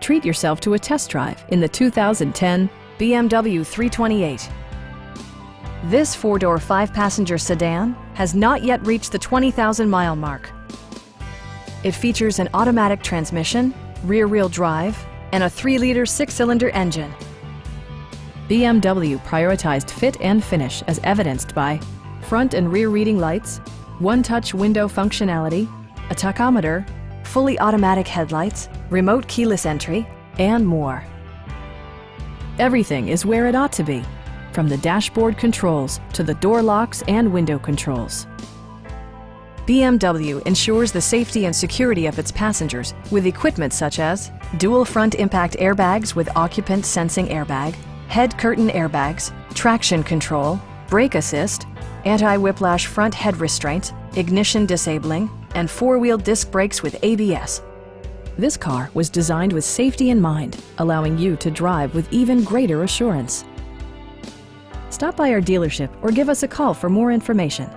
Treat yourself to a test drive in the 2010 BMW 328. This four-door, five-passenger sedan has not yet reached the 20,000-mile mark. It features an automatic transmission, rear-wheel drive, and a 3-liter six-cylinder engine. BMW prioritized fit and finish as evidenced by front and rear reading lights, one-touch window functionality, a tachometer, fully automatic headlights, remote keyless entry, and more. Everything is where it ought to be, from the dashboard controls to the door locks and window controls. BMW ensures the safety and security of its passengers with equipment such as dual front impact airbags with occupant sensing airbag, head curtain airbags, traction control, brake assist, anti-whiplash front head restraints, ignition disabling, and four-wheel disc brakes with ABS. This car was designed with safety in mind, allowing you to drive with even greater assurance. Stop by our dealership or give us a call for more information.